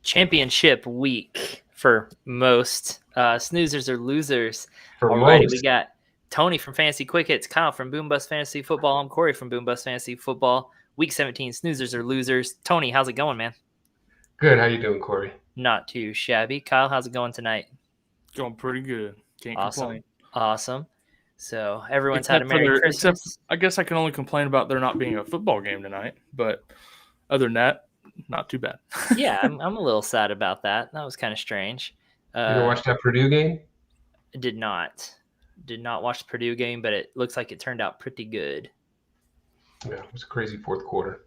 championship week for most. Snoozers or losers. For Alrighty, most. we got Tony from Fantasy Quick Hits, Kyle from Boom Bust Fantasy Football. I'm Corey from Boom Bust Fantasy Football. Week 17, Snoozers or losers. Tony, how's it going, man? Good. How you doing, Corey? Not too shabby. Kyle, how's it going tonight? Going pretty good. Can't complain. Awesome. So everyone's had a Merry Christmas. Except I guess I can only complain about there not being a football game tonight. But other than that, not too bad. Yeah, I'm a little sad about that. That was kind of strange. You ever watch that Purdue game? Did not watch the Purdue game, but it looks like it turned out pretty good. Yeah, it was a crazy fourth quarter.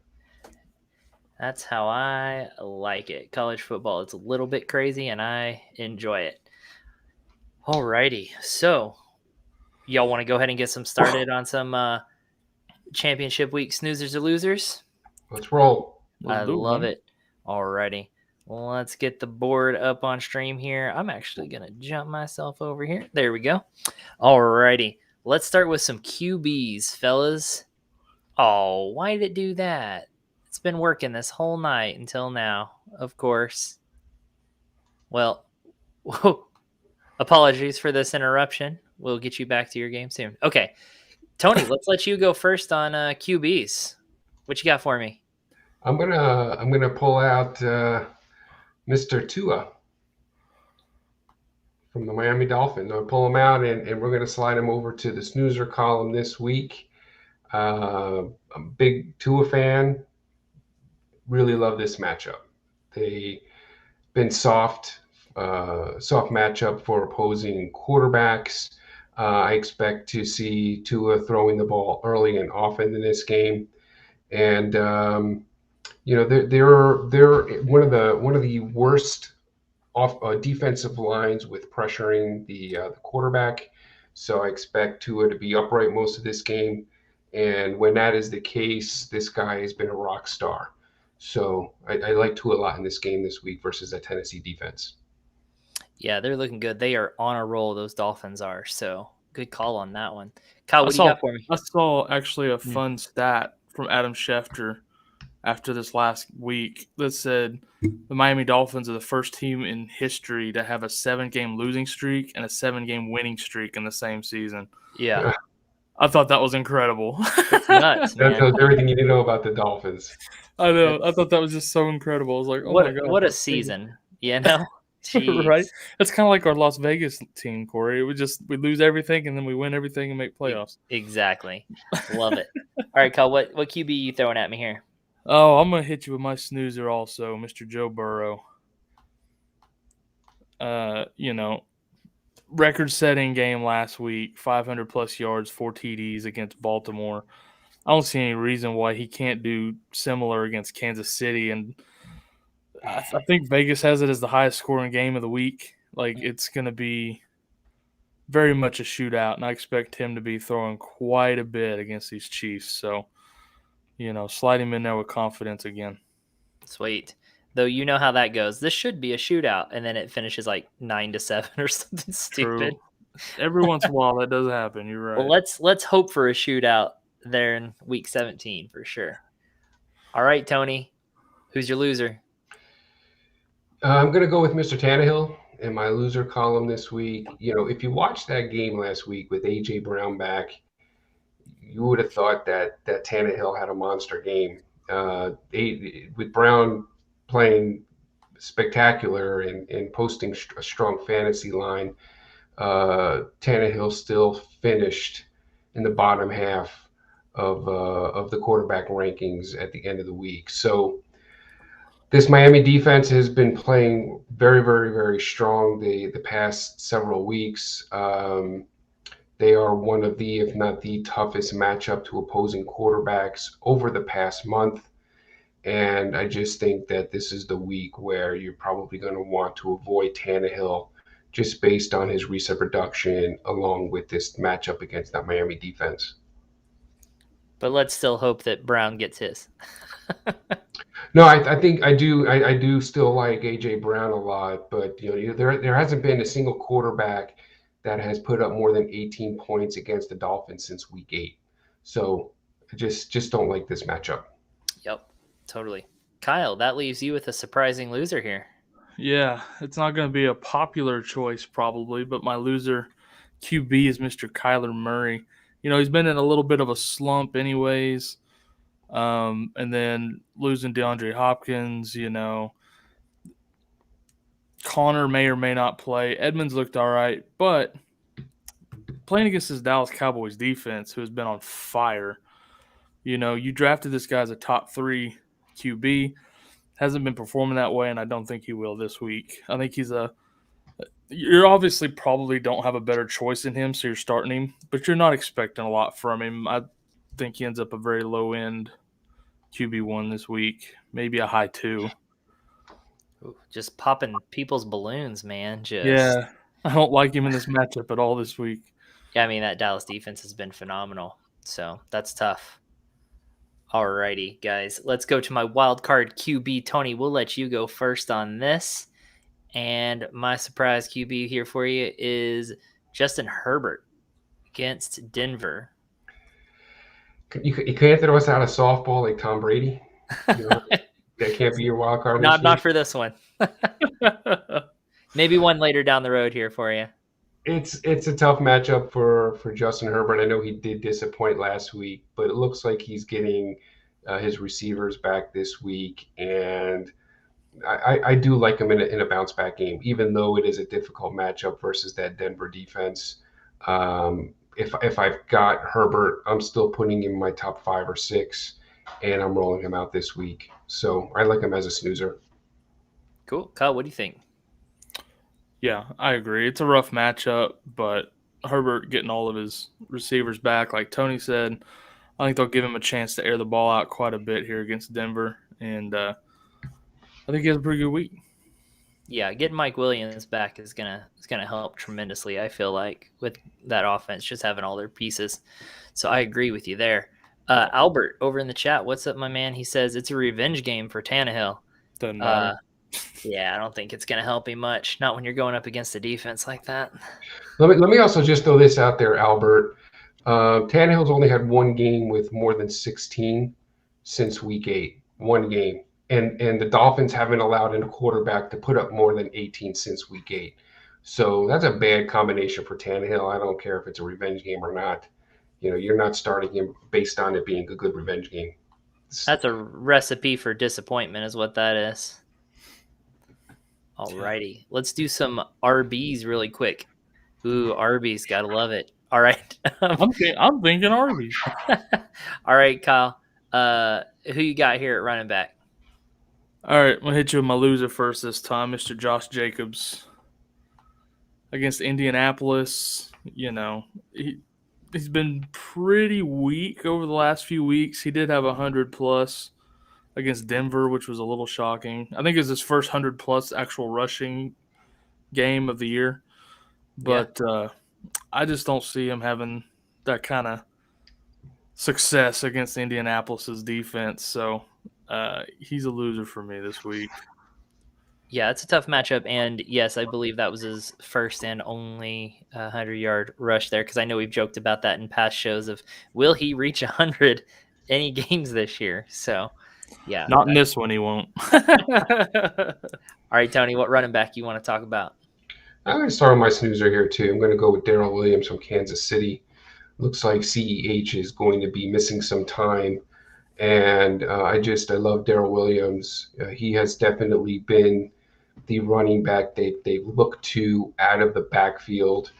That's how I like it. College football, it's a little bit crazy, and I enjoy it. Alrighty, so y'all want to go ahead and get some started on some championship week snoozers or losers? Let's roll. I love it. Alrighty, let's get the board up on stream here. I'm actually going to jump myself over here. There we go. Alrighty, let's start with some QBs, fellas. Oh, why did it do that? It's been working this whole night until now, of course. Well, whoa. Apologies for this interruption. We'll get you back to your game soon. Okay, Tony, let's let you go first on QBs. What you got for me? I'm gonna pull out Mr. Tua from the Miami Dolphins. I'll pull him out, and we're gonna slide him over to the snoozer column this week. I'm a big Tua fan. Really love this matchup. They've been soft matchup for opposing quarterbacks. I expect to see Tua throwing the ball early and often in this game, and they're one of the worst defensive lines with pressuring the quarterback. So I expect Tua to be upright most of this game, and when that is the case, this guy has been a rock star. So I like Tua a lot in this game this week versus that Tennessee defense. Yeah, they're looking good. They are on a roll, those Dolphins are. So good call on that one. Kyle, what do you got for me? I saw actually a fun stat from Adam Schefter after this last week that said the Miami Dolphins are the first team in history to have a 7-game losing streak and a 7-game winning streak in the same season. Yeah. I thought that was incredible. It's nuts, man. That tells everything you need to know about the Dolphins. I know. I thought that was just so incredible. I was like, oh my God. What a season. You know? Right? It's kind of like our Las Vegas team, Corey. We lose everything and then we win everything and make playoffs. Exactly. Love it. All right, Kyle, what QB are you throwing at me here? Oh, I'm going to hit you with my snoozer also, Mr. Joe Burrow. Record-setting game last week, 500-plus yards, 4 TDs against Baltimore. I don't see any reason why he can't do similar against Kansas City, and I think Vegas has it as the highest scoring game of the week. Like, it's going to be very much a shootout, and I expect him to be throwing quite a bit against these Chiefs. So, slide him in there with confidence again. Sweet. Though you know how that goes. This should be a shootout, and then it finishes like 9-7 or something stupid. True. Every once in a while that does happen. You're right. Well, let's hope for a shootout there in week 17 for sure. All right, Tony, who's your loser? I'm going to go with Mr. Tannehill in my loser column this week. If you watched that game last week with A.J. Brown back, you would have thought that Tannehill had a monster game. With Brown playing spectacular and posting a strong fantasy line, Tannehill still finished in the bottom half of the quarterback rankings at the end of the week. So this Miami defense has been playing very, very, very strong the past several weeks. They are one of the, if not the toughest matchup to opposing quarterbacks over the past month. And I just think that this is the week where you're probably going to want to avoid Tannehill just based on his recent production along with this matchup against that Miami defense. But let's still hope that Brown gets his. No, I think I do still like A.J. Brown a lot, but there hasn't been a single quarterback that has put up more than 18 points against the Dolphins since week 8. So I just don't like this matchup. Yep, totally. Kyle, that leaves you with a surprising loser here. Yeah, it's not going to be a popular choice probably, but my loser QB is Mr. Kyler Murray. He's been in a little bit of a slump anyways. And then losing DeAndre Hopkins, Connor may or may not play. Edmonds looked all right, but playing against this Dallas Cowboys defense, who has been on fire, you drafted this guy as a top 3 QB, hasn't been performing that way, and I don't think he will this week. I think you're obviously probably don't have a better choice in him, so you're starting him, but you're not expecting a lot from him. I think he ends up a very low-end QB1 this week, maybe a high 2. Ooh, just popping people's balloons, man. Yeah, I don't like him in this matchup at all this week. Yeah, I mean, that Dallas defense has been phenomenal, so that's tough. Alrighty, guys, let's go to my wild card QB. Tony, we'll let you go first on this. And my surprise QB here for you is Justin Herbert against Denver. You can't throw us out of softball like Tom Brady. That can't be your wild card. Not for this one. Maybe one later down the road here for you. It's a tough matchup for Justin Herbert. I know he did disappoint last week, but it looks like he's getting his receivers back this week, and I do like him in a bounce back game, even though it is a difficult matchup versus that Denver defense. If I've got Herbert, I'm still putting him in my top 5 or 6, and I'm rolling him out this week. So I like him as a snoozer. Cool. Kyle, what do you think? Yeah, I agree. It's a rough matchup, but Herbert getting all of his receivers back, like Tony said, I think they'll give him a chance to air the ball out quite a bit here against Denver, and I think he has a pretty good week. Yeah, getting Mike Williams back is gonna help tremendously. I feel like with that offense, just having all their pieces. So I agree with you there. Albert over in the chat, what's up, my man? He says it's a revenge game for Tannehill. Doesn't matter. Yeah, I don't think it's gonna help him much. Not when you're going up against a defense like that. Let me also just throw this out there, Albert. Tannehill's only had one game with more than 16 since week 8. One game. And the Dolphins haven't allowed a quarterback to put up more than 18 since week 8. So that's a bad combination for Tannehill. I don't care if it's a revenge game or not. You're not starting him based on it being a good revenge game. That's a recipe for disappointment is what that is. Alrighty. Let's do some RBs really quick. Ooh, Arby's, gotta love it. All right. I'm thinking Arby's. All right, Kyle. Who you got here at running back? All right, I'm going to hit you with my loser first this time, Mr. Josh Jacobs. Against Indianapolis, he's been pretty weak over the last few weeks. He did have 100+ against Denver, which was a little shocking. I think it was his first 100+ actual rushing game of the year. But I just don't see him having that kind of success against Indianapolis's defense. So he's a loser for me this week. Yeah, it's a tough matchup. And yes, I believe that was his first and only 100-yard rush there, because I know we've joked about that in past shows of will he reach 100 any games this year? So, yeah. Not in this one, he won't. All right, Tony, what running back you want to talk about? I'm going to start with my snoozer here, too. I'm going to go with Darrell Williams from Kansas City. Looks like CEH is going to be missing some time. And I love Darrell Williams. He has definitely been the running back they look to out of the backfield.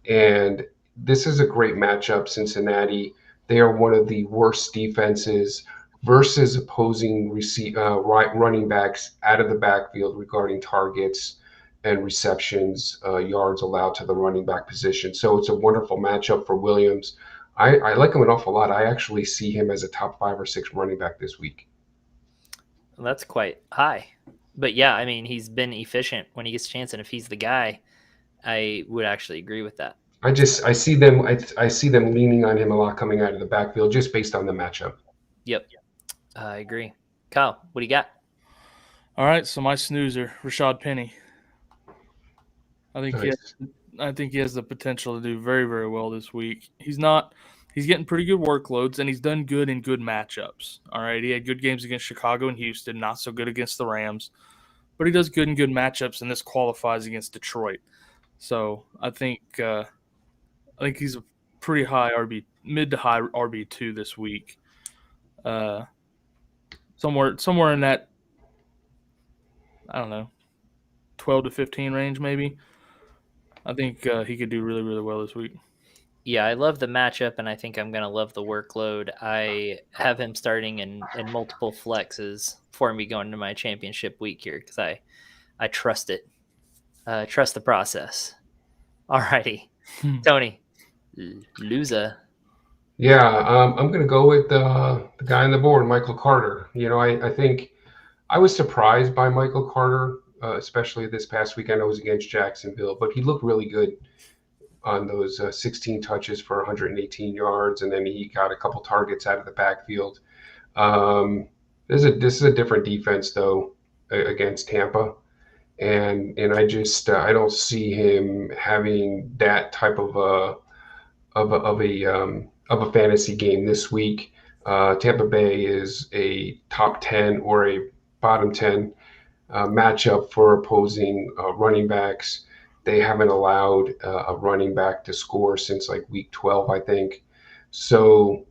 And this is a great matchup, Cincinnati. They are one of the worst defenses versus opposing running backs out of the backfield regarding targets and receptions, yards allowed to the running back position. So it's a wonderful matchup for Williams. I like him an awful lot. I actually see him as a top 5 or 6 running back this week. Well, that's quite high. But yeah, I mean, he's been efficient when he gets a chance, and if he's the guy, I would actually agree with that. I see them leaning on him a lot coming out of the backfield just based on the matchup. Yep. I agree. Kyle, what do you got? All right, so my snoozer, Rashad Penny. I think he has the potential to do very, very well this week. He's getting pretty good workloads, and he's done good in good matchups. All right, he had good games against Chicago and Houston, not so good against the Rams. but he does good in good matchups, and this qualifies against Detroit. So I think he's a pretty high mid to high RB2 this week. Somewhere in that, I don't know, 12 to 15 range maybe. I think he could do really, really well this week. Yeah, I love the matchup, and I think I'm going to love the workload. I have him starting in multiple flexes for me going into my championship week here because I trust it. Trust the process. All righty. Tony, loser. Yeah, I'm going to go with the guy on the board, Michael Carter. I think I was surprised by Michael Carter, especially this past weekend. I was against Jacksonville, but he looked really good on those 16 touches for 118 yards, and then he got a couple targets out of the backfield. This is a different defense though against Tampa, and I just I don't see him having that type of a fantasy game this week. Tampa Bay is a top 10 or a bottom 10 matchup for opposing running backs. They haven't allowed a running back to score since like week 12, I think. So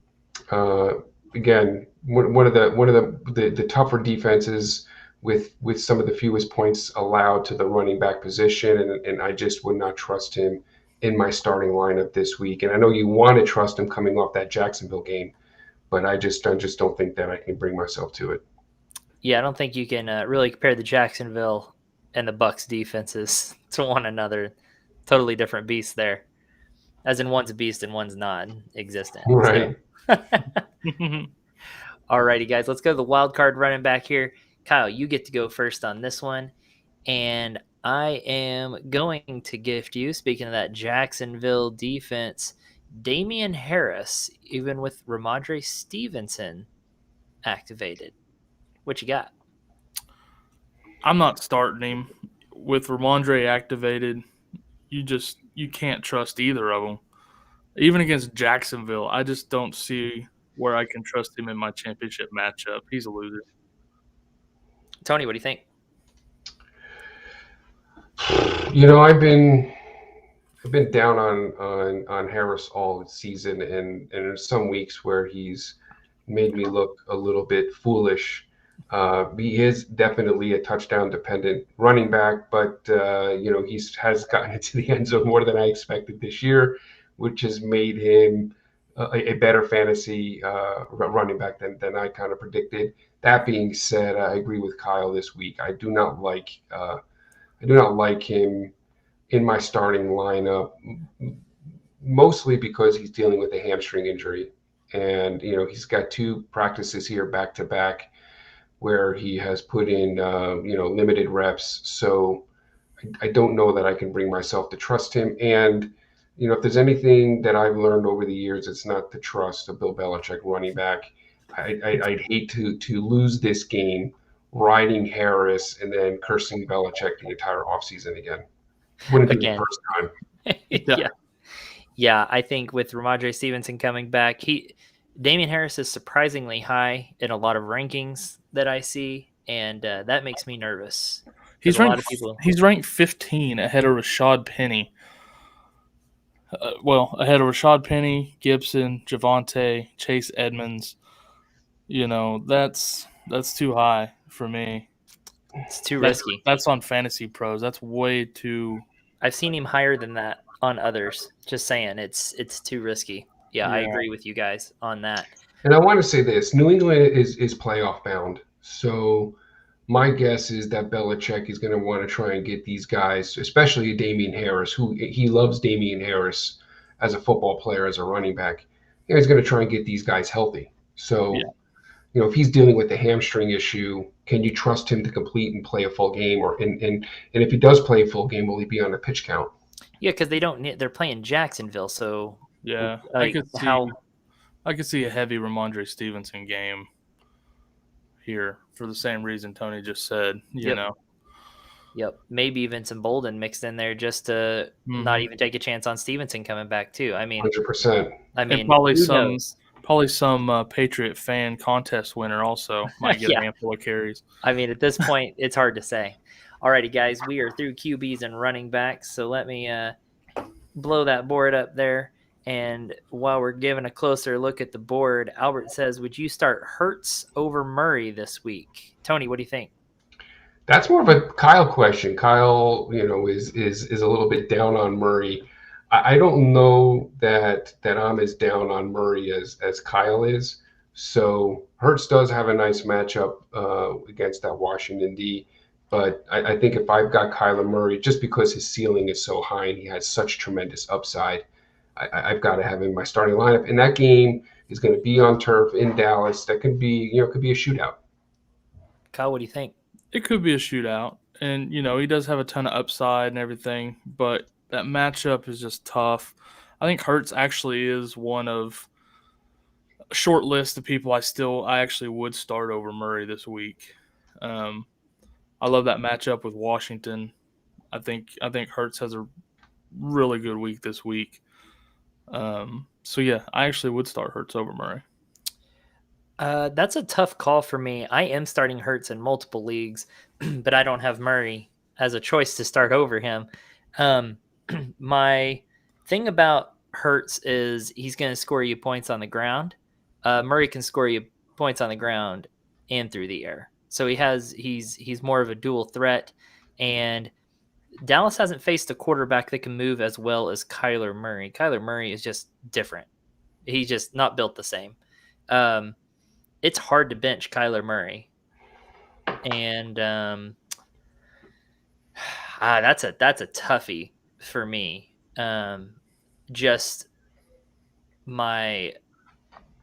again, one of the tougher defenses with some of the fewest points allowed to the running back position, and I just would not trust him in my starting lineup this week. And I know you want to trust him coming off that Jacksonville game, but I just don't think that I can bring myself to it. Yeah, I don't think you can really compare the Jacksonville and the Bucs defenses to one another. Totally different beasts there. As in one's a beast and one's non-existent. Right. So. All righty, guys. Let's go to the wild card running back here. Kyle, you get to go first on this one. And I am going to gift you, speaking of that Jacksonville defense, Damien Harris, even with Ramondre Stevenson activated. What you got? I'm not starting him. With Ramondre activated, you can't trust either of them. Even against Jacksonville, I just don't see where I can trust him in my championship matchup. He's a loser. Tony, what do you think? I've been down on Harris all season, and there's some weeks where he's made me look a little bit foolish. He is definitely a touchdown dependent running back, but he has gotten into the end zone more than I expected this year, which has made him a better fantasy running back than I kind of predicted. That being said, I agree with Kyle this week. I do not like him in my starting lineup, mostly because he's dealing with a hamstring injury, and he's got 2 practices here back to back where he has put in limited reps. So I don't know that I can bring myself to trust him. And if there's anything that I've learned over the years, it's not to trust a Bill Belichick running back. I'd hate to lose this game riding Harris and then cursing Belichick the entire offseason again. Wouldn't be the first time. Yeah, I think with Ramondre Stevenson coming back, Damien Harris is surprisingly high in a lot of rankings that I see, and that makes me nervous. He's ranked 15 ahead of Rashad Penny. Ahead of Rashad Penny, Gibson, Javonte, Chase Edmonds. That's too high for me. It's too risky. That's on Fantasy Pros. That's way too. I've seen him higher than that on others. Just saying, it's too risky. Yeah, I agree with you guys on that. And I want to say this: New England is playoff bound. So my guess is that Belichick is going to want to try and get these guys, especially Damien Harris, who he loves Damien Harris as a football player, as a running back. He's going to try and get these guys healthy. So. Yeah. If he's dealing with the hamstring issue, can you trust him to complete and play a full game? And if he does play a full game, will he be on a pitch count? Yeah, because they're playing Jacksonville, so yeah, I could see a heavy Ramondre Stevenson game here for the same reason Tony just said. Yep, maybe even some Bolden mixed in there just to not even take a chance on Stevenson coming back too. I mean, 100%. I mean, probably Probably some Patriot fan contest winner also might get Yeah. a handful of carries. I mean, at this point, it's hard to say. Alrighty, guys, we are through QBs and running backs, so let me blow that board up there. And while we're giving a closer look at the board, Albert says, would you start Hertz over Murray this week? Tony, what do you think? That's more of a Kyle question. Kyle, is a little bit down on Murray. I don't know that I'm as down on Murray as Kyle is. So Hertz does have a nice matchup against that Washington D. But I think if I've got Kyler Murray, just because his ceiling is so high and he has such tremendous upside, I've got to have him in my starting lineup. And that game is going to be on turf in Dallas. That could be a shootout. Kyle, what do you think? It could be a shootout. And, he does have a ton of upside and everything, but that matchup is just tough. I think Hertz actually is one of a short list of people I actually would start over Murray this week. I love that matchup with Washington. I think Hertz has a really good week this week. So yeah, I actually would start Hertz over Murray. That's a tough call for me. I am starting Hertz in multiple leagues, but I don't have Murray as a choice to start over him. My thing about Hertz is he's going to score you points on the ground. Murray can score you points on the ground and through the air. So he's more of a dual threat, and Dallas hasn't faced a quarterback that can move as well as Kyler Murray. Kyler Murray is just different. He's just not built the same. It's hard to bench Kyler Murray, and that's a toughie for me. Just my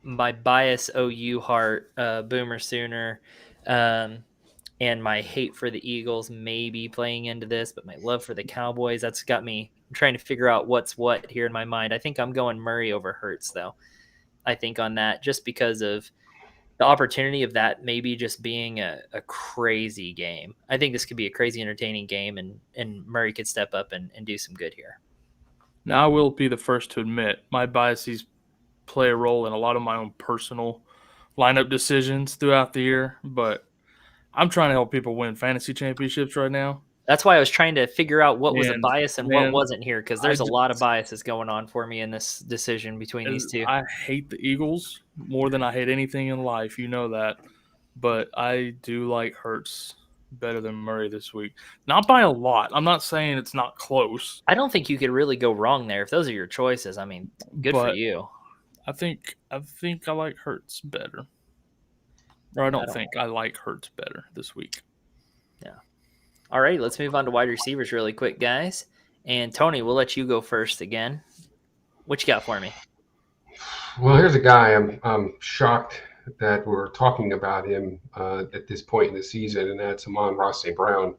bias OU heart, Boomer Sooner, and my hate for the Eagles maybe playing into this, but my love for the Cowboys, that's got me trying to figure out what's what here in my mind. I think I'm going Murray over Hertz, though. I think on that, just because of the opportunity of that maybe just being a crazy game. I think this could be a crazy entertaining game, and Murray could step up and do some good here. Now, I will be the first to admit my biases play a role in a lot of my own personal lineup decisions throughout the year, but I'm trying to help people win fantasy championships right now. That's why I was trying to figure out what was a bias and what wasn't here, because there's a lot of biases going on for me in this decision between these two. I hate the Eagles more than I hate anything in life. You know that. But I do like Hertz better than Murray this week. Not by a lot. I'm not saying it's not close. I don't think you could really go wrong there if those are your choices. I mean, good for you. I think I like Hertz better. Or I like Hertz better this week. Yeah. All right, let's move on to wide receivers really quick, guys. And Tony, we'll let you go first again. What you got for me? Well, here's a guy I'm shocked that we're talking about him at this point in the season, and that's Amon-Ra St. Brown.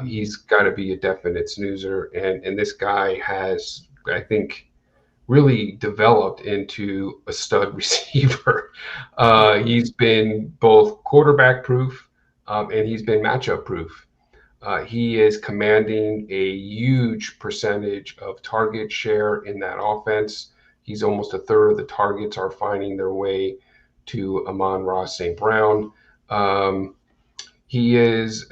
He's got to be a definite snoozer, and this guy has, I think, really developed into a stud receiver. He's been both quarterback proof and he's been matchup proof. He is commanding a huge percentage of target share in that offense. He's almost a third of the targets are finding their way to Amon-Ra St. Brown. He is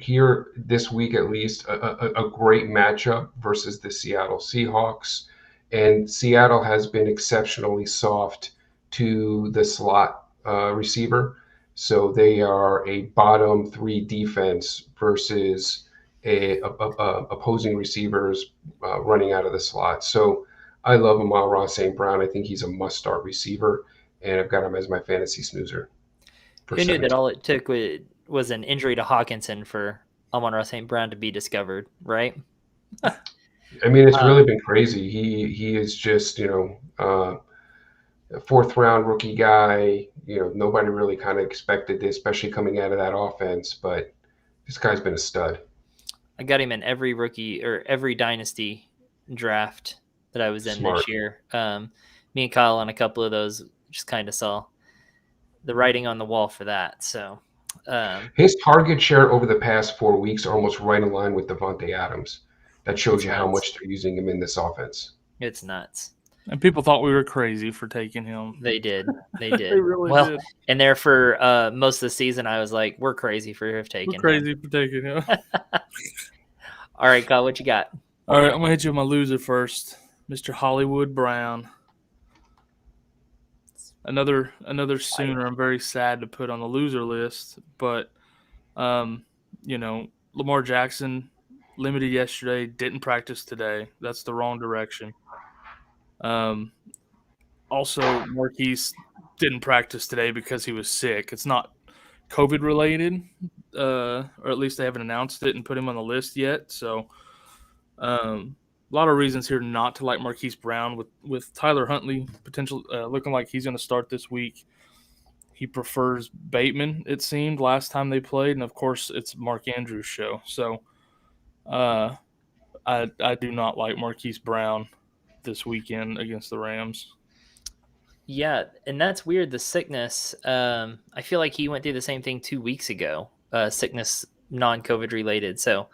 here this week, at least, a great matchup versus the Seattle Seahawks. And Seattle has been exceptionally soft to the slot receiver. So they are a bottom 3 defense versus opposing receivers running out of the slot. So I love Amon-Ra St. Brown. I think he's a must-start receiver, and I've got him as my fantasy snoozer. Who knew that all it took was an injury to Hawkinson for Amon-Ra St. Brown to be discovered, right? I mean, it's really been crazy. He is just, a 4th-round rookie guy. Nobody really kind of expected this, especially coming out of that offense. But this guy's been a stud. I got him in every rookie or every dynasty draft that I was in this year. Me and Kyle on a couple of those just kind of saw the writing on the wall for that. So his target share over the past 4 weeks are almost right in line with Devontae Adams. That shows you how much they're using him in this offense. It's nuts. And people thought we were crazy for taking him. They did. They They did. really well, did. and there for most of the season, I was like, we're crazy for taking We're crazy for taking him. All right, Kyle, what you got? All right, I'm going to hit you with my loser first. Mr. Hollywood Brown. Another Sooner I'm very sad to put on the loser list, but Lamar Jackson limited yesterday, didn't practice today. That's the wrong direction. Also, Marquise didn't practice today because he was sick. It's not COVID related, or at least they haven't announced it and put him on the list yet. So, a lot of reasons here not to like Marquise Brown with Tyler Huntley looking like he's going to start this week. He prefers Bateman, it seemed, last time they played. And, of course, it's Mark Andrews' show. So, I do not like Marquise Brown this weekend against the Rams. Yeah, and that's weird, the sickness. I feel like he went through the same thing 2 weeks ago, sickness non-COVID related. So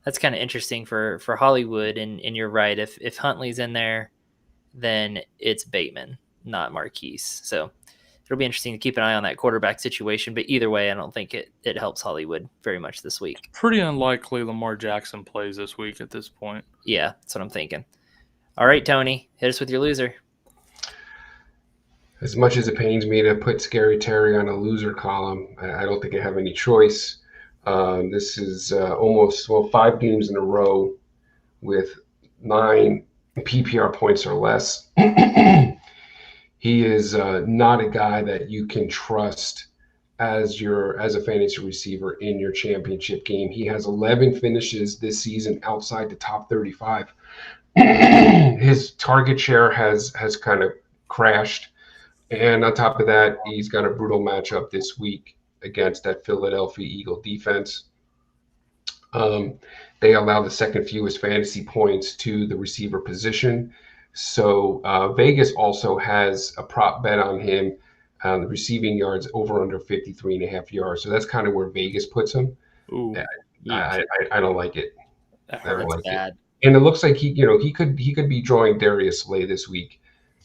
that's kind of interesting for Hollywood. And you're right. If Huntley's in there, then it's Bateman, not Marquise. So it'll be interesting to keep an eye on that quarterback situation. But either way, I don't think it helps Hollywood very much this week. Pretty unlikely Lamar Jackson plays this week at this point. Yeah, that's what I'm thinking. All right, Tony, hit us with your loser. As much as it pains me to put Scary Terry on a loser column, I don't think I have any choice. This is almost 5 games in a row with 9 PPR points or less. He is not a guy that you can trust as a fantasy receiver in your championship game. He has 11 finishes this season outside the top 35. His target share has kind of crashed. And on top of that, he's got a brutal matchup this week against that Philadelphia Eagle defense. They allow the second fewest fantasy points to the receiver position. So Vegas also has a prop bet on him, the receiving yards over under 53.5 yards. So that's kind of where Vegas puts him. Ooh, I don't like it. That hurts bad. And it looks like he could be drawing Darius Slay this week.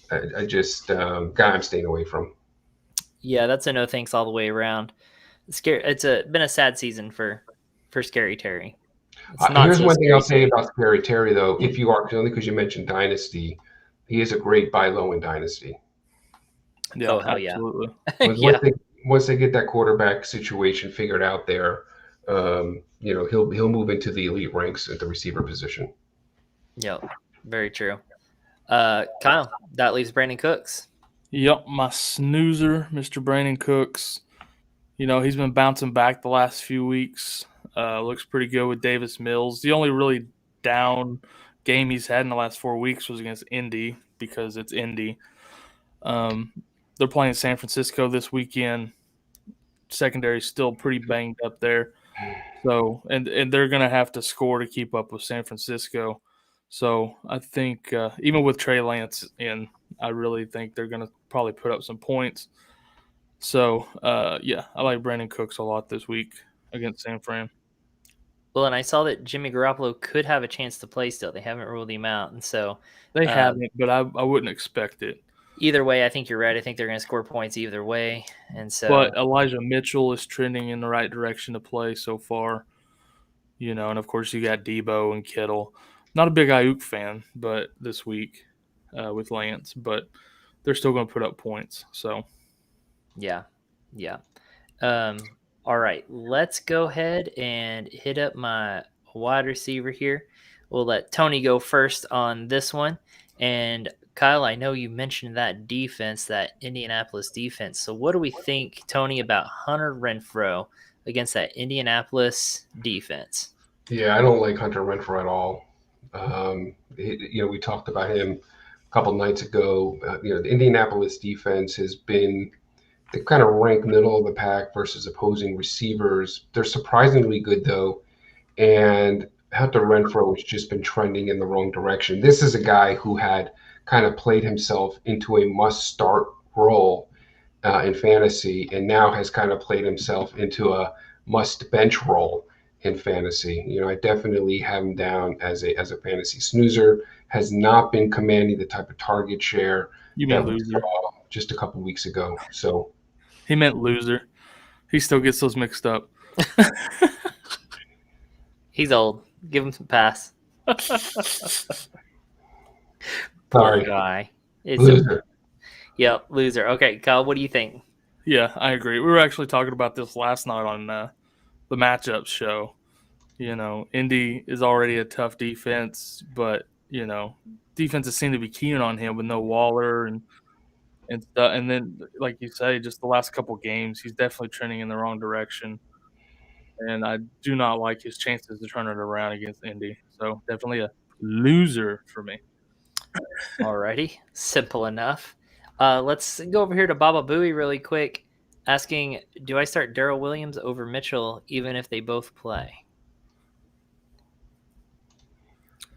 I just guy I'm staying away from. Yeah, that's a no thanks all the way around. It's been a sad season for Scary Terry. Here's one thing I'll say about Scary Terry, though. If you are, only because you mentioned Dynasty, he is a great buy low in Dynasty. Yeah, oh, hell absolutely. Yeah. Once they get that quarterback situation figured out there, he'll move into the elite ranks at the receiver position. Yep, very true. Kyle, that leaves Brandon Cooks. Yep, my snoozer, Mr. Brandon Cooks. He's been bouncing back the last few weeks. Looks pretty good with Davis Mills. The only really down game he's had in the last 4 weeks was against Indy because it's Indy. They're playing San Francisco this weekend. Secondary's still pretty banged up there. So, and they're going to have to score to keep up with San Francisco. So I think even with Trey Lance in, I really think they're going to probably put up some points. So, I like Brandon Cooks a lot this week against San Fran. Well, and I saw that Jimmy Garoppolo could have a chance to play still. They haven't ruled him out. And so they haven't, but I wouldn't expect it. Either way, I think you're right. I think they're going to score points either way. And so, but Elijah Mitchell is trending in the right direction to play so far. And of course you got Debo and Kittle. Not a big Ayuk fan, but this week with Lance, but they're still going to put up points. So, yeah. All right, let's go ahead and hit up my wide receiver here. We'll let Tony go first on this one. And Kyle, I know you mentioned that defense, that Indianapolis defense. So what do we think, Tony, about Hunter Renfrow against that Indianapolis defense? Yeah, I don't like Hunter Renfrow at all. We talked about him a couple nights ago. The Indianapolis defense has been – they kind of rank middle of the pack versus opposing receivers. They're surprisingly good, though. And Hunter Renfrow has just been trending in the wrong direction. This is a guy who had kind of played himself into a must-start role in fantasy and now has kind of played himself into a must-bench role in fantasy. You know, I definitely have him down as a fantasy snoozer. Has not been commanding the type of target share You that mean we loser? saw just a couple weeks ago. So He meant loser. He still gets those mixed up. He's old. Give him some pass. Poor sorry, guy. It's loser. Yep, loser. Okay, Kyle, what do you think? Yeah, I agree. We were actually talking about this last night on the matchups show. You know, Indy is already a tough defense, but defenses seem to be keening on him with no Waller and stuff. And then, like you say, just the last couple games, he's definitely trending in the wrong direction. And I do not like his chances to turn it around against Indy. So definitely a loser for me. Alrighty, simple enough. Let's go over here to Baba Booey really quick, asking, do I start Darrell Williams over Mitchell even if they both play?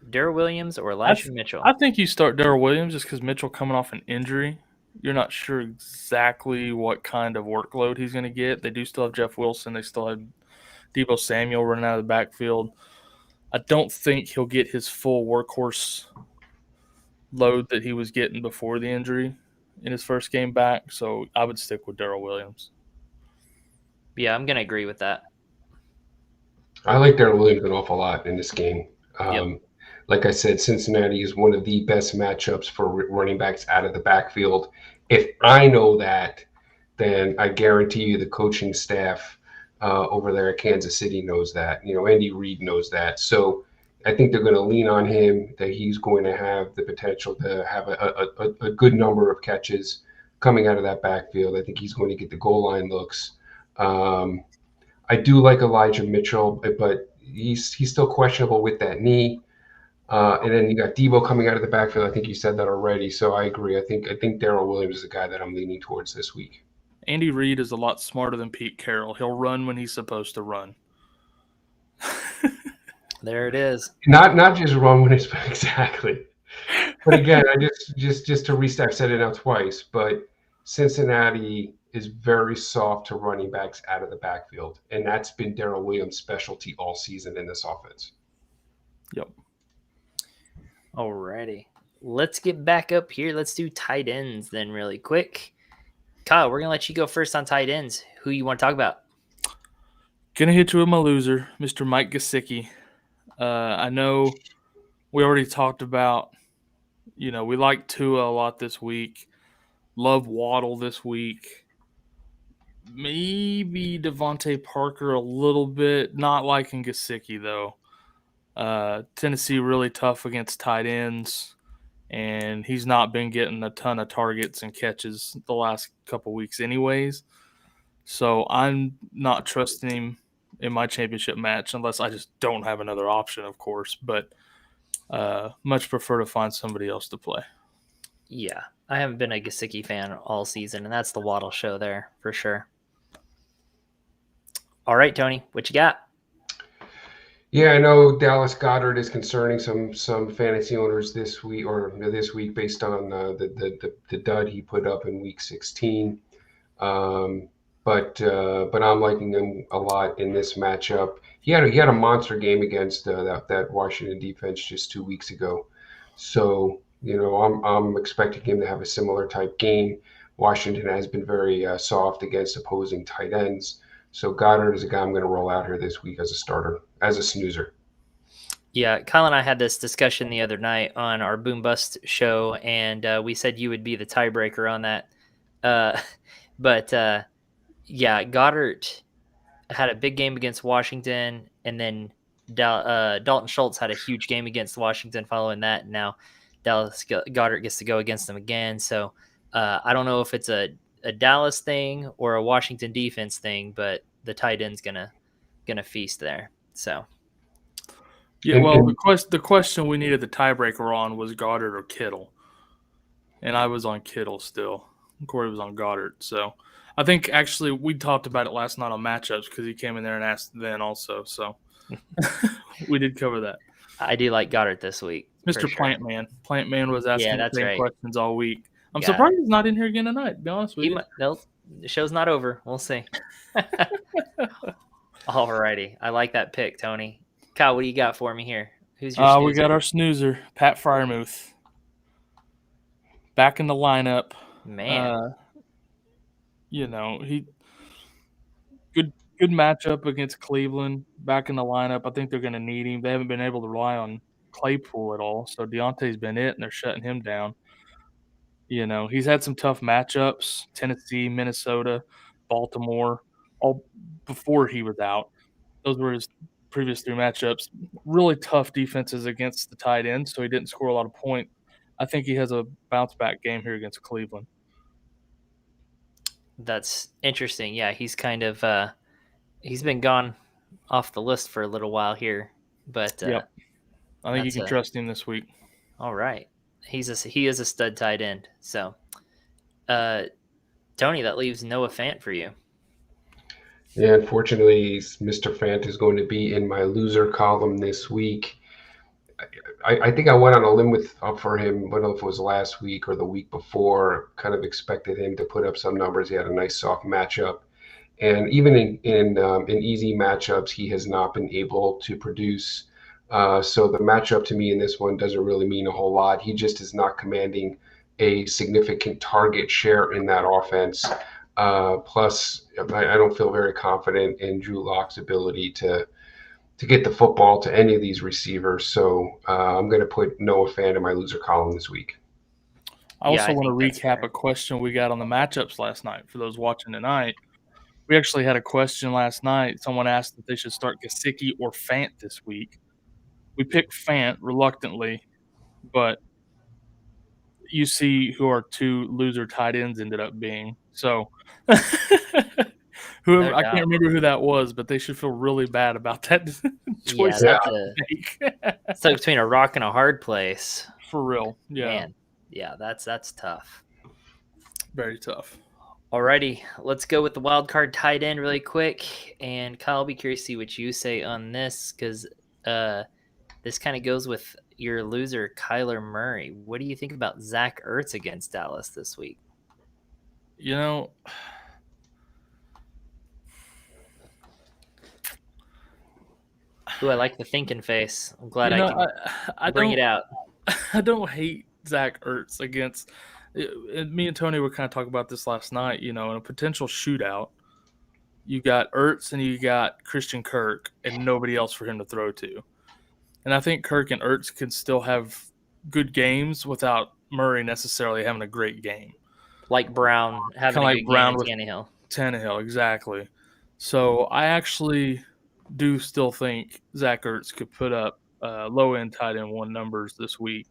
Darrell Williams or Elijah Mitchell? I think you start Darrell Williams just because Mitchell coming off an injury. You're not sure exactly what kind of workload he's going to get. They do still have Jeff Wilson. They still have Deebo Samuel running out of the backfield. I don't think he'll get his full workhorse load that he was getting before the injury in his first game back. So I would stick with Darrell Williams. Yeah, I'm going to agree with that. I like Darrell Williams an awful lot in this game. Yep. Like I said, Cincinnati is one of the best matchups for running backs out of the backfield. If I know that, then I guarantee you the coaching staff over there at Kansas City knows that. You know, Andy Reid knows that. So I think they're going to lean on him, that he's going to have the potential to have a good number of catches coming out of that backfield. I think he's going to get the goal line looks. I do like Elijah Mitchell, but he's still questionable with that knee. And then you got Deebo coming out of the backfield. I think you said that already, so I agree. I think Darrell Williams is the guy that I'm leaning towards this week. Andy Reid is a lot smarter than Pete Carroll. He'll run when he's supposed to run. There it is. Not just run when it's exactly. But again, I just to restate, I've said it now twice, but Cincinnati is very soft to running backs out of the backfield, and that's been Darrell Williams' specialty all season in this offense. Yep. Alrighty. Let's get back up here. Let's do tight ends then really quick. Kyle, we're going to let you go first on tight ends. Who you want to talk about? Gonna hit you with my loser, Mr. Mike Gesicki. I know we already talked about, we like Tua a lot this week. Love Waddle this week. Maybe Devontae Parker a little bit. Not liking Gesicki, though. Tennessee really tough against tight ends, and he's not been getting a ton of targets and catches the last couple weeks anyways. So I'm not trusting him in my championship match unless I just don't have another option, of course. But much prefer to find somebody else to play. Yeah, I haven't been a Gesicki fan all season, and that's the Waddle show there for sure. All right, Tony, what you got? Yeah, I know Dallas Goedert is concerning some fantasy owners this week based on the dud he put up in week 16. But I'm liking him a lot in this matchup. He had a monster game against that Washington defense just 2 weeks ago. So I'm expecting him to have a similar type game. Washington has been very soft against opposing tight ends. So Goddard is a guy I'm going to roll out here this week as a starter, as a snoozer. Yeah, Kyle and I had this discussion the other night on our Boom Bust show, and we said you would be the tiebreaker on that. Yeah, Goddard had a big game against Washington, and then Dalton Schultz had a huge game against Washington following that. And now Dallas Goedert gets to go against them again. So I don't know if it's a Dallas thing or a Washington defense thing, but the tight end's gonna feast there. So yeah, well, the question we needed the tiebreaker on was Goddard or Kittle, and I was on Kittle still. Corey was on Goddard, so I think actually we talked about it last night on matchups because he came in there and asked then also, so we did cover that. I do like Goddard this week, Mr. Plant Man. Plant Man was asking the same questions all week. I'm surprised he's not in here again tonight, to be honest with you. No, the show's not over. We'll see. Alrighty. I like that pick, Tony. Kyle, what do you got for me here? Who's your snoozer? We got our snoozer, Pat Fryermuth, back in the lineup. Man. He good matchup against Cleveland. Back in the lineup. I think they're going to need him. They haven't been able to rely on Claypool at all, so Deontay's been it, and they're shutting him down. He's had some tough matchups: Tennessee, Minnesota, Baltimore, all before he was out. Those were his previous 3 matchups. Really tough defenses against the tight end, so he didn't score a lot of points. I think he has a bounce-back game here against Cleveland. That's interesting. Yeah, he's kind of he's been gone off the list for a little while here, but Yep. I think you can trust him this week. All right. He is a stud tight end. So, Tony, that leaves Noah Fant for you. Yeah, unfortunately, Mr. Fant is going to be in my loser column this week. I think I went on a limb for him. I don't know if it was last week or the week before. Kind of expected him to put up some numbers. He had a nice soft matchup, and even in easy matchups, he has not been able to produce. So the matchup to me in this one doesn't really mean a whole lot. He just is not commanding a significant target share in that offense. Plus, I don't feel very confident in Drew Lock's ability to get the football to any of these receivers. So I'm going to put Noah Fant in my loser column this week. I also want to recap a question we got on the matchups last night for those watching tonight. We actually had a question last night. Someone asked if they should start Gesicki or Fant this week. We picked Fant reluctantly, but you see who our 2 loser tight ends ended up being. So whoever, I can't remember who that was, but they should feel really bad about that choice. It's like between a rock and a hard place. For real. Yeah. Man. Yeah, that's tough. Very tough. Alrighty, let's go with the wild card tight end really quick. And Kyle, I'll be curious to see what you say on this, because this kind of goes with your loser, Kyler Murray. What do you think about Zach Ertz against Dallas this week? Ooh, I like the thinking face. I'm glad I bring it out. I don't hate Zach Ertz against – me and Tony were kind of talking about this last night, in a potential shootout. You got Ertz and you got Christian Kirk and nobody else for him to throw to. And I think Kirk and Ertz can still have good games without Murray necessarily having a great game. Like Brown having a good game with Tannehill. Tannehill, exactly. So I actually do still think Zach Ertz could put up low-end tight end 1 numbers this week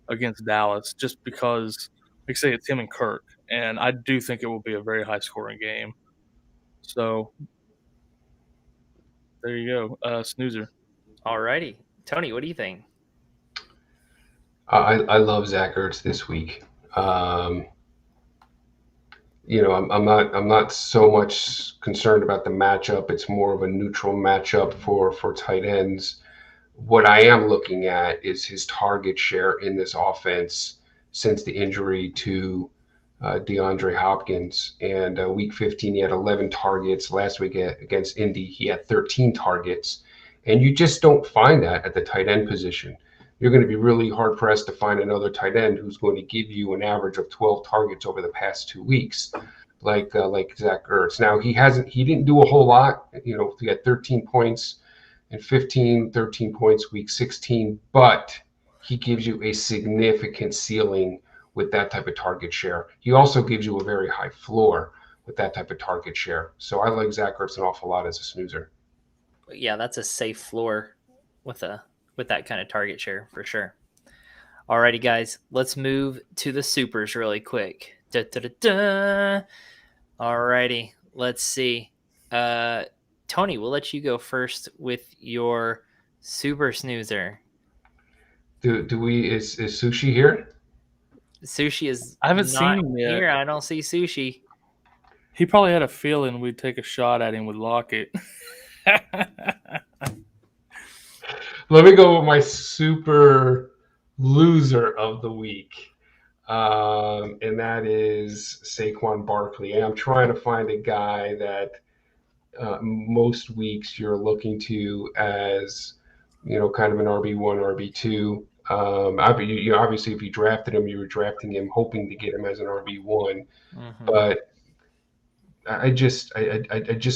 against Dallas, just because, like I say, it's him and Kirk, and I do think it will be a very high-scoring game. So there you go, snoozer. All righty, Tony, what do you think? I love Zach Ertz this week. I'm not so much concerned about the matchup. It's more of a neutral matchup for tight ends. What I am looking at is his target share in this offense since the injury to DeAndre Hopkins. And week 15, he had 11 targets. Last week against Indy, he had 13 targets. And you just don't find that at the tight end position. You're going to be really hard-pressed to find another tight end who's going to give you an average of 12 targets over the past 2 weeks, like Zach Ertz. Now, he didn't do a whole lot. He had 13 points in 13 points week 16, but he gives you a significant ceiling with that type of target share. He also gives you a very high floor with that type of target share. So I like Zach Ertz an awful lot as a snoozer. Yeah, that's a safe floor with that kind of target share for sure. Alrighty, guys, let's move to the supers really quick. Alrighty, let's see. Tony, we'll let you go first with your super snoozer. Is Sushi here? Sushi is I haven't seen him yet. Here. I don't see Sushi. He probably had a feeling we'd take a shot at him with Lockett. Let me go with my super loser of the week. And that is Saquon Barkley. And I'm trying to find a guy that most weeks you're looking to as, kind of an RB1, RB2. Obviously, if you drafted him, you were drafting him hoping to get him as an RB1. But I just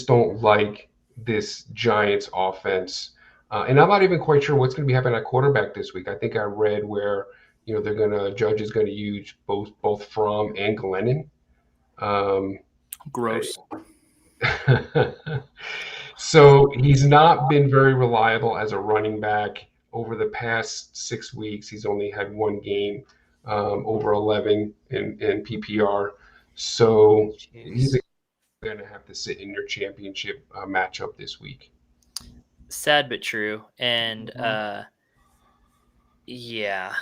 don't like this Giants offense, and I'm not even quite sure what's going to be happening at quarterback this week. I think I read where Judge is going to use both Fromm and Glennon. Gross. So he's not been very reliable as a running back over the past 6 weeks. He's only had one game over 11 in PPR. So he's going to have to sit in your championship matchup this week. Sad but true. And yeah,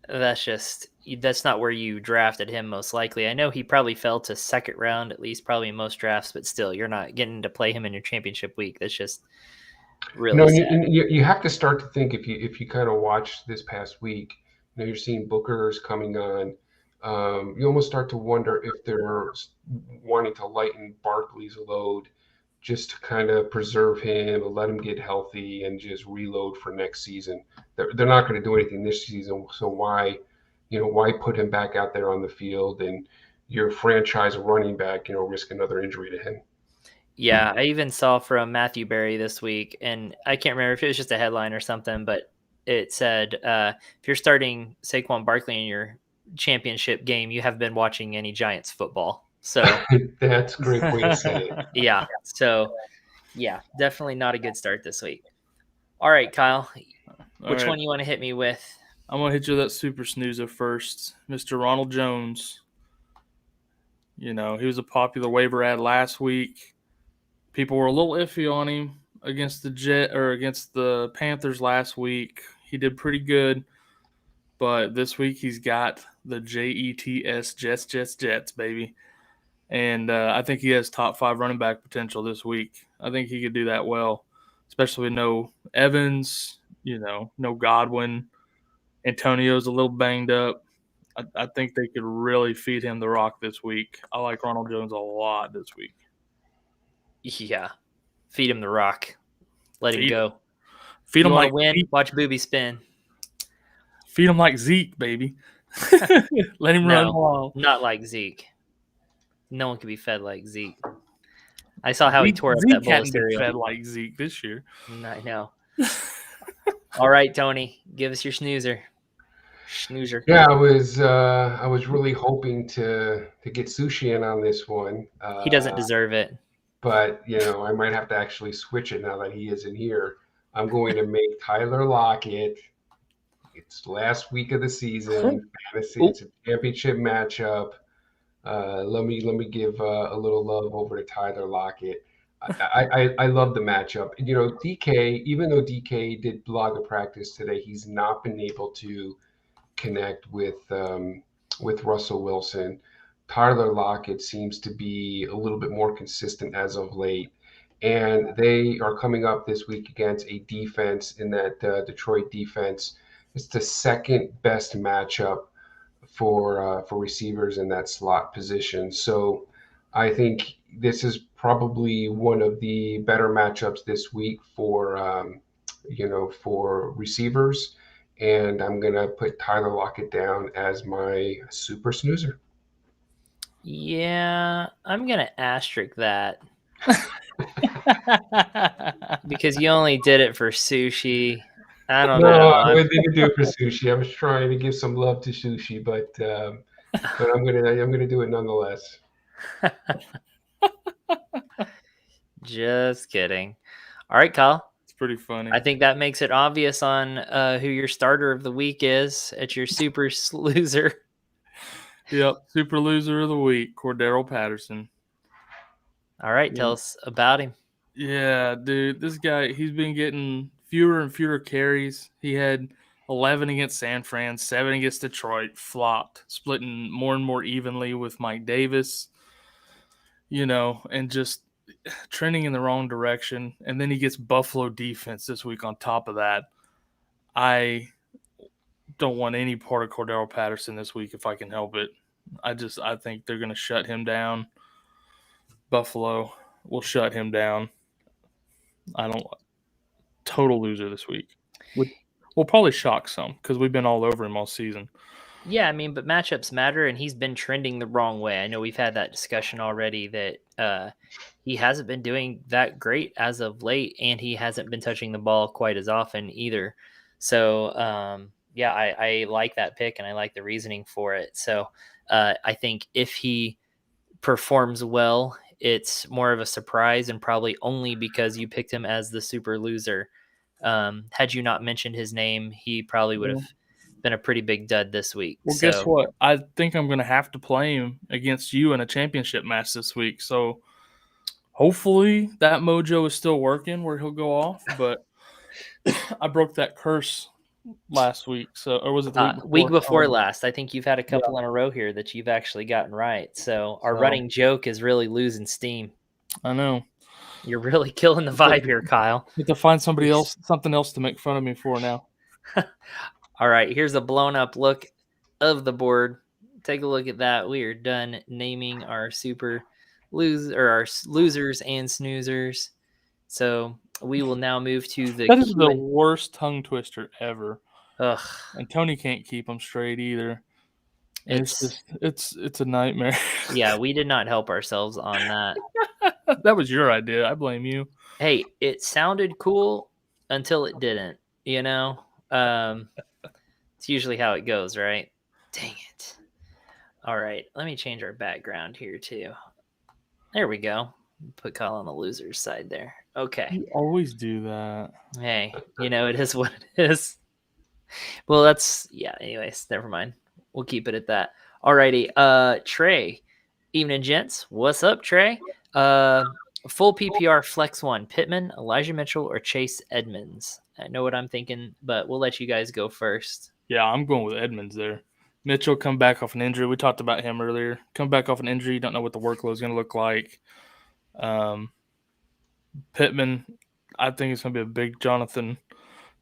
that's not where you drafted him most likely. I know he probably fell to second round, at least probably in most drafts, but still, you're not getting to play him in your championship week. That's just really sad. You have to start to think, if you kind of watch this past week, you're seeing Booker's coming on. You almost start to wonder if they're wanting to lighten Barkley's load just to kind of preserve him, let him get healthy, and just reload for next season. They're not going to do anything this season, so why put him back out there on the field and your franchise running back, risk another injury to him? Yeah, I even saw from Matthew Berry this week, and I can't remember if it was just a headline or something, but it said, if you're starting Saquon Barkley in your championship game, you have been watching any Giants football. So that's a great way to say it. Yeah. So yeah, definitely not a good start this week. All right, Kyle, which one you want to hit me with? I'm going to hit you with that super snoozer first. Mr. Ronald Jones. He was a popular waiver ad last week. People were a little iffy on him against the Panthers last week. He did pretty good. But this week he's got the Jets, Jets, baby. And I think he has top 5 running back potential this week. I think he could do that well, especially with no Evans, no Godwin. Antonio's a little banged up. I think they could really feed him the rock this week. I like Ronald Jones a lot this week. Yeah. Feed him the rock. Let him go. Feed him like win. Watch Booby spin. Feed him like Zeke, baby. Let him run wild. Not like Zeke. No one can be fed like Zeke. I saw how he tore up that bowl of cereal. Fed like Zeke this year. I know. All right, Tony, give us your snoozer. Yeah, I was really hoping to get Sushi in on this one. He doesn't deserve it. But I might have to actually switch it now that he isn't here. I'm going to make Tyler Lockett. It's last week of the season. Fantasy. It's a championship matchup. Let me give a little love over to Tyler Lockett. I love the matchup. DK, even though DK did blog a practice today, he's not been able to connect with Russell Wilson. Tyler Lockett seems to be a little bit more consistent as of late. And they are coming up this week against a defense in that Detroit defense. It's the second best matchup for receivers in that slot position. So I think this is probably one of the better matchups this week for receivers. And I'm going to put Tyler Lockett down as my super snoozer. Yeah, I'm going to asterisk that. Because you only did it for Sushi. I don't know. No, I didn't do it for Sushi. I was trying to give some love to Sushi, but I'm gonna do it nonetheless. Just kidding. All right, Kyle. It's pretty funny. I think that makes it obvious on who your starter of the week is at your super loser. Yep, super loser of the week, Cordarrelle Patterson. All right, tell us about him. Yeah, dude, this guy, he's been getting fewer and fewer carries. He had 11 against San Fran, 7 against Detroit, flopped, splitting more and more evenly with Mike Davis, and just trending in the wrong direction. And then he gets Buffalo defense this week on top of that. I don't want any part of Cordarrelle Patterson this week if I can help it. I think they're going to shut him down. Buffalo. will shut him down. Total loser this week. We'll probably shock some because we've been all over him all season. Yeah, I mean, but matchups matter, and he's been trending the wrong way. I know we've had that discussion already that he hasn't been doing that great as of late, and he hasn't been touching the ball quite as often either. So, yeah, I like that pick, and I like the reasoning for it. So I think if he performs well, it's more of a surprise, and probably only because you picked him as the super loser. Had you not mentioned his name, he probably would have been a pretty big dud this week. Well, guess what? I think I'm going to have to play him against you in a championship match this week. So hopefully that mojo is still working where he'll go off. But I broke that curse last week. Or was it the week before? Week before last. I think you've had a couple in a row here that you've actually gotten right. So our running joke is really losing steam. I know. You're really killing the vibe here, Kyle. You have to find something else to make fun of me for now. All right, here's a blown up look of the board. Take a look at that. We are done naming our super our losers and snoozers. So we will now move to the. That is the worst tongue twister ever. Ugh. And Tony can't keep them straight either. It's a nightmare. Yeah, we did not help ourselves on that. That was your idea. I blame you. Hey, it sounded cool until it didn't, you know? It's usually how it goes, right? Dang it. All right, let me change our background here too. There we go. Put Kyle on the loser's side there. Okay. You always do that. Hey, it is what it is. Well, anyways, never mind. We'll keep it at that. Alrighty. Trey. Evening, gents. What's up, Trey? Full PPR Flex 1. Pittman, Elijah Mitchell, or Chase Edmonds? I know what I'm thinking, but we'll let you guys go first. Yeah, I'm going with Edmonds there. Mitchell come back off an injury. We talked about him earlier. Come back off an injury. You don't know what the workload is going to look like. Pittman, I think it's going to be a big Jonathan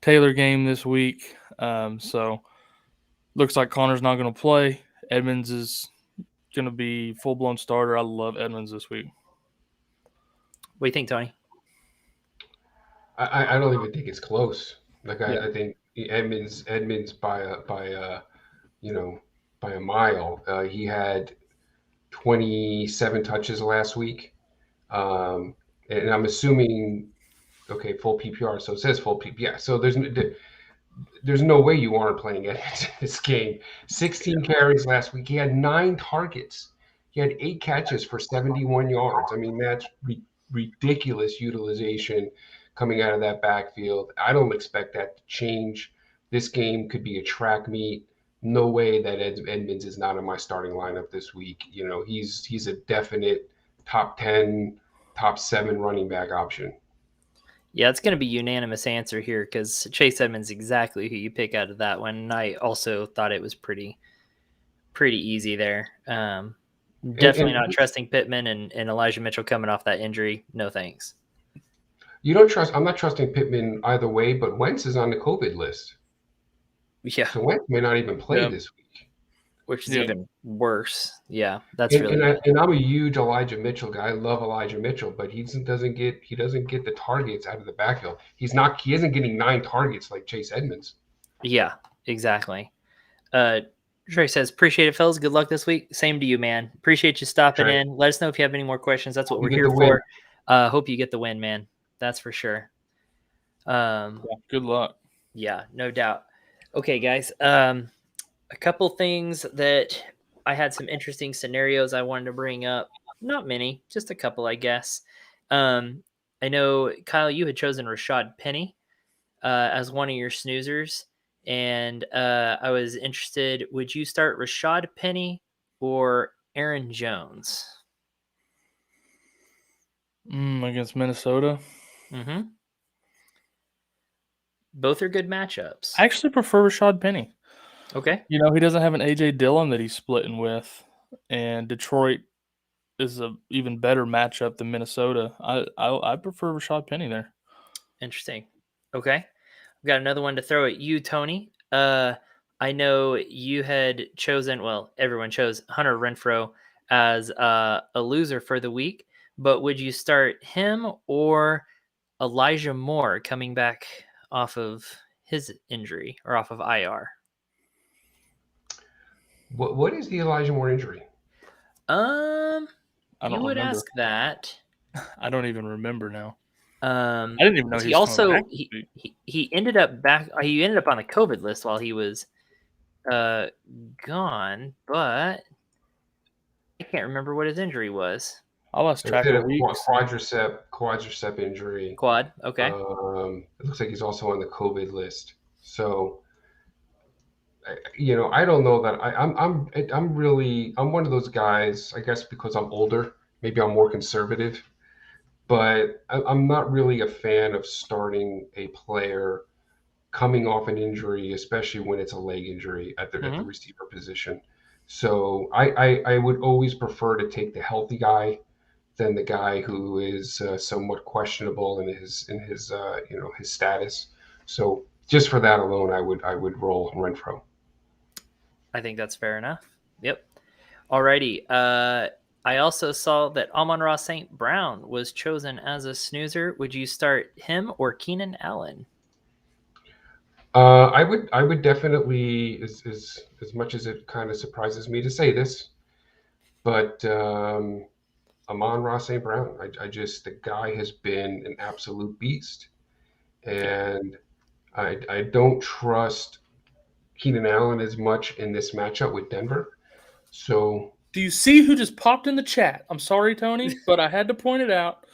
Taylor game this week. So looks like Connor's not going to play. Edmonds is going to be full-blown starter. I love Edmonds this week. What do you think, Tony? I don't even think it's close. I think Edmonds by a mile. He had 27 touches last week, and I'm assuming full PPR. So it says full PPR. Yeah, so there's no way you aren't playing Edmonds in this game. 16 carries last week. He had 9 targets. He had 8 catches for 71 yards. I mean, that's ridiculous utilization coming out of that backfield. I don't expect that to change. This game could be a track meet. No way that Edmonds is not in my starting lineup this week. He's a definite top 10, top 7 running back option. Yeah, it's going to be unanimous answer here because Chase Edmonds exactly who you pick out of that one. And I also thought it was pretty easy there. Definitely not trusting Pittman and Elijah Mitchell coming off that injury. No thanks. You don't trust? I'm not trusting Pittman either way, but Wentz is on the COVID list. Yeah. So Wentz may not even play this week. Which is even worse. Yeah, that's really bad. And I'm a huge Elijah Mitchell guy. I love Elijah Mitchell, but he doesn't get the targets out of the backfield. He isn't getting 9 targets like Chase Edmonds. Yeah, exactly. Trey says, appreciate it, fellas. Good luck this week. Same to you, man. Appreciate you stopping in. Let us know if you have any more questions. That's what we're here for. Hope you get the win, man. That's for sure. Good luck. Yeah, no doubt. Okay, guys. A couple things that I had some interesting scenarios I wanted to bring up. Not many, just a couple, I guess. I know, Kyle, you had chosen Rashad Penny as one of your snoozers. And I was interested, would you start Rashad Penny or Aaron Jones? Against Minnesota? Mm-hmm. Both are good matchups. I actually prefer Rashad Penny. Okay. He doesn't have an A.J. Dillon that he's splitting with, and Detroit is an even better matchup than Minnesota. I prefer Rashad Penny there. Interesting. Okay. I've got another one to throw at you, Tony. I know you had chosen, well, everyone chose Hunter Renfrow as a loser for the week. but would you start him or Elijah Moore coming back off of his injury or off of IR? What is the Elijah Moore injury? I You don't would remember. ask that. I don't even remember now. I didn't even know he was coming back this week. he ended up back. He ended up on the COVID list while he was gone, but I can't remember what his injury was. I lost track It's of a weeks. quadricep injury. Quad. Okay. It looks like he's also on the COVID list. So, I don't know that I'm one of those guys. I guess because I'm older, maybe I'm more conservative. But I'm not really a fan of starting a player coming off an injury, especially when it's a leg injury at the receiver position. So I would always prefer to take the healthy guy than the guy who is somewhat questionable in his his status. So just for that alone, I would roll Renfro. I think that's fair enough. Yep. Alrighty. I also saw that Amon-Ra St. Brown was chosen as a snoozer. Would you start him or Keenan Allen? I would definitely, as much as it kind of surprises me to say this, but Amon-Ra St. Brown, the guy has been an absolute beast, and I don't trust Keenan Allen as much in this matchup with Denver. So, do you see who just popped in the chat? I'm sorry, Tony, but I had to point it out.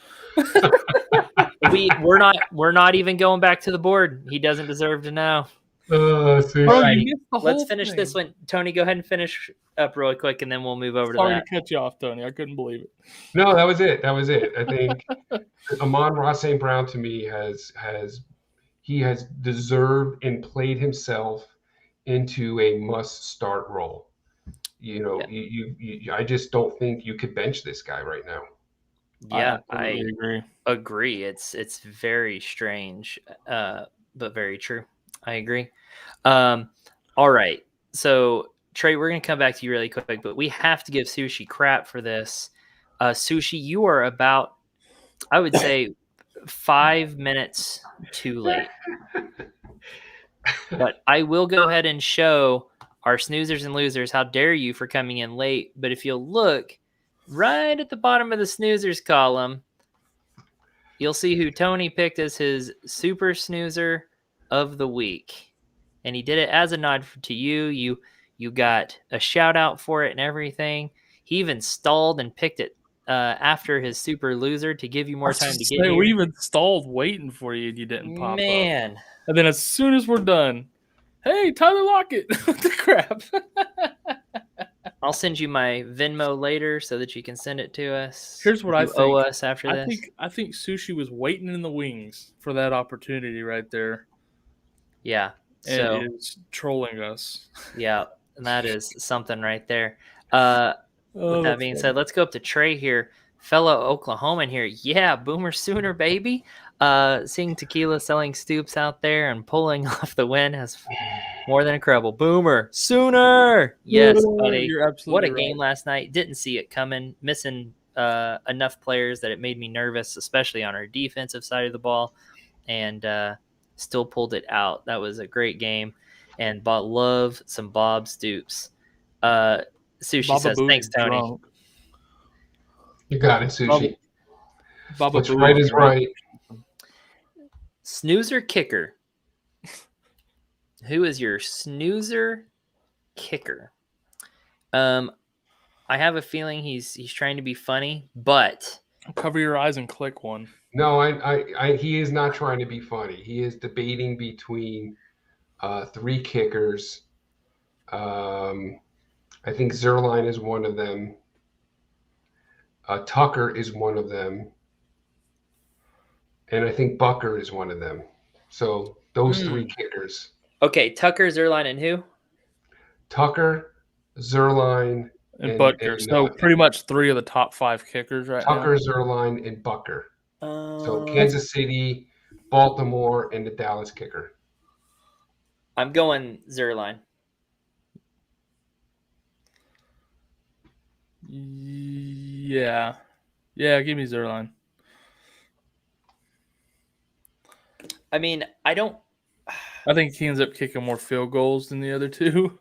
We're not even going back to the board. He doesn't deserve to know. Alrighty. Let's finish this one. Tony, go ahead and finish up really quick, and then we'll move over to that. Sorry to cut you off, Tony. I couldn't believe it. No, that was it. I think Amon-Ra St. Brown to me has deserved and played himself into a must-start role. I just don't think you could bench this guy right now. Yeah, I agree. It's very strange, but very true. I agree. All right. So Trey, we're gonna come back to you really quick, but we have to give Sushi crap for this. Sushi, you are about, I would say, 5 minutes too late. But I will go ahead and show our snoozers and losers how dare you for coming in late. But if you'll look right at the bottom of the snoozers column, you'll see who Tony picked as his super snoozer of the week. And he did it as a nod to you. You got a shout out for it and everything. He even stalled and picked it after his super loser to give you more time to get here. We even stalled waiting for you and you didn't pop up. Man. And then as soon as we're done, hey, Tyler Lockett. What the crap? I'll send you my Venmo later so that you can send it to us. Here's what I think. Owe us after this. I think Sushi was waiting in the wings for that opportunity right there. Yeah. And is trolling us. Yeah, and that is something right there. With that being said, let's go up to Trey here, fellow Oklahoman here. Yeah, Boomer Sooner, baby. Seeing Tequila selling Stoops out there and pulling off the win has more than incredible. Boomer Sooner. Yes, buddy. You're absolutely what a game last night. Didn't see it coming. Missing enough players that it made me nervous, especially on our defensive side of the ball. And still pulled it out. That was a great game. And love some Bob Stoops. Sushi Baba says, thanks, Tony. Drunk. You got it, Sushi. Baba What's right is right. Snoozer kicker. Who is your snoozer kicker? I have a feeling he's trying to be funny, but cover your eyes and click one. No, he is not trying to be funny. He is debating between 3 kickers. I think Zerline is one of them. Tucker is one of them. And I think Bucker is one of them. So those 3 kickers. Okay, Tucker, Zerline, and who? Tucker, Zerline, and Butker. So pretty much 3 of the top 5 kickers right now. Tucker, Zerline, and Bucker. So Kansas City, Baltimore, and the Dallas kicker. I'm going Zerline. Yeah. Yeah, give me Zerline. I mean, I think he ends up kicking more field goals than the other two.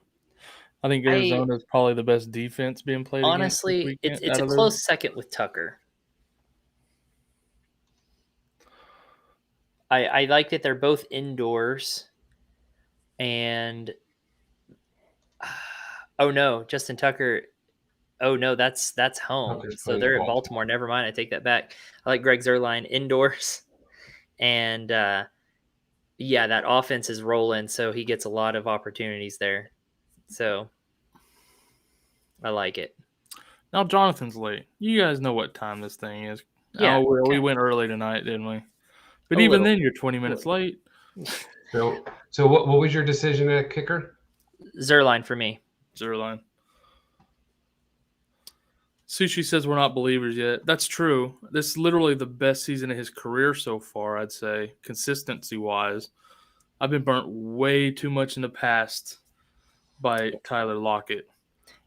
I think Arizona is probably the best defense being played against this honestly, weekend. it's a close second with Tucker. I like that they're both indoors, and oh no, Justin Tucker. Oh no, that's home. Tucker's So playing they're at Baltimore. Baltimore. Never mind, I take that back. I like Greg Zerline indoors, and yeah, that offense is rolling, so he gets a lot of opportunities there. So I like it. Now Jonathan's late. You guys know what time this thing is. Yeah, We went early tonight, didn't we? But A even little. then, you're 20 minutes late. So what was your decision at kicker? Zerline for me. Zerline. Sushi says we're not believers yet. That's true. This is literally the best season of his career so far, I'd say, consistency-wise. I've been burnt way too much in the past by Tyler Lockett.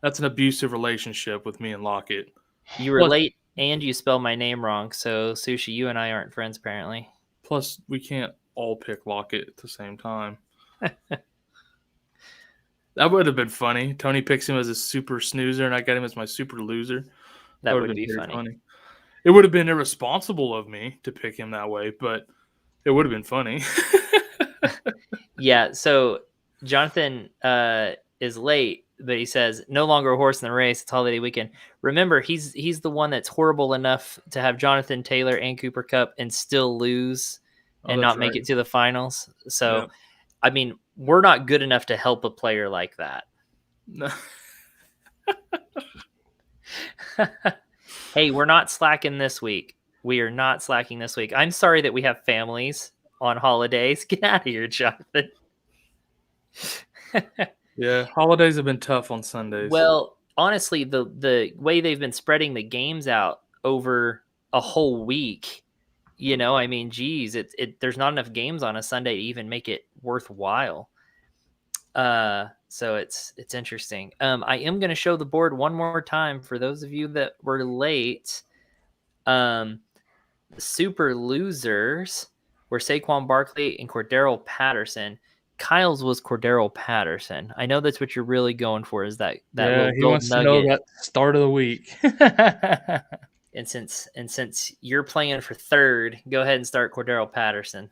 That's an abusive relationship with me and Lockett. You were late and you spelled my name wrong, so Sushi, you and I aren't friends apparently. Plus, we can't all pick Lockett at the same time. That would have been funny. Tony picks him as a super snoozer, and I got him as my super loser. That would be funny. It would have been irresponsible of me to pick him that way, but it would have been funny. Yeah, so Jonathan is late, but he says, no longer a horse in the race. It's holiday weekend. Remember, he's the one that's horrible enough to have Jonathan Taylor and Cooper Kupp and still lose and not make it to the finals. So, yeah. I mean, we're not good enough to help a player like that. No. Hey, we're not slacking this week. We are not slacking this week. I'm sorry that we have families on holidays. Get out of here, Jonathan. Yeah, holidays have been tough on Sundays. Well, honestly, the way they've been spreading the games out over a whole week, you know, I mean, geez, there's not enough games on a Sunday to even make it worthwhile. So it's interesting. I am going to show the board one more time for those of you that were late. The super losers were Saquon Barkley and Cordarrelle Patterson. Kyle's was Cordarrelle Patterson. I know that's what you're really going for, is that little he gold wants nugget. to know that start of the week. And since you're playing for third, go ahead and start Cordarrelle Patterson.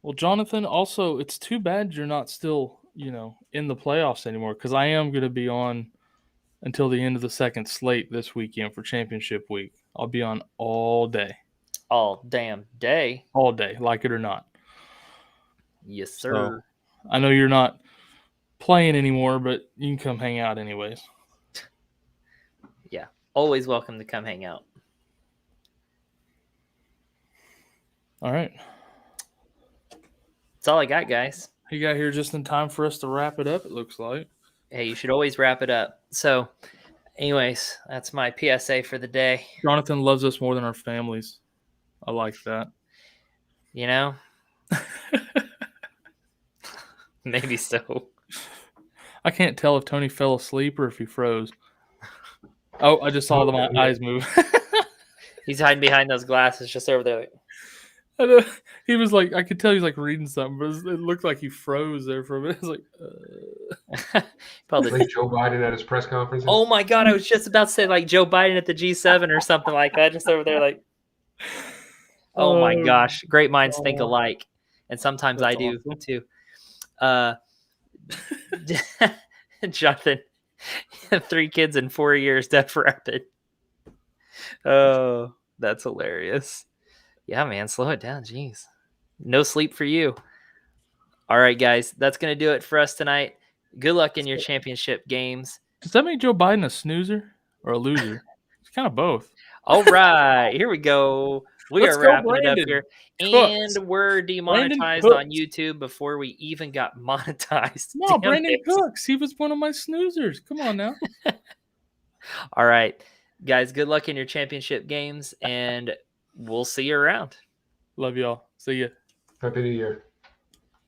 Well, Jonathan, also, it's too bad you're not still, in the playoffs anymore, because I am going to be on until the end of the second slate this weekend for championship week. I'll be on all day. All damn day. All day, like it or not. Yes, sir. So, I know you're not playing anymore, but you can come hang out anyways. Yeah, always welcome to come hang out. All right. That's all I got, guys. You got here just in time for us to wrap it up, it looks like. Hey, you should always wrap it up. So, anyways, that's my PSA for the day. Jonathan loves us more than our families. I like that. You know? Maybe so. I can't tell if Tony fell asleep or if he froze. Oh, I just saw my eyes move. He's hiding behind those glasses just over there. He was like, I could tell he was like reading something, but it looked like he froze there for a minute. I was like, Probably like Joe Biden at his press conference. Oh my God, I was just about to say like Joe Biden at the G7 or something like that, just over there like, oh my gosh, great minds think alike. And sometimes I do too. Jonathan, 3 kids in 4 years, Def Rapid. Oh, that's hilarious. Yeah, man, slow it down. Jeez. No sleep for you. All right, guys, that's going to do it for us tonight. Good luck in your championship games. Does that make Joe Biden a snoozer or a loser? It's kind of both. All right, here we go. We are wrapping it up here. Cooks. And we're demonetized on YouTube before we even got monetized. No, Damn Brandon it. Cooks. He was one of my snoozers. Come on now. All right, guys, good luck in your championship games, and we'll see you around. Love y'all. See ya. Happy New Year.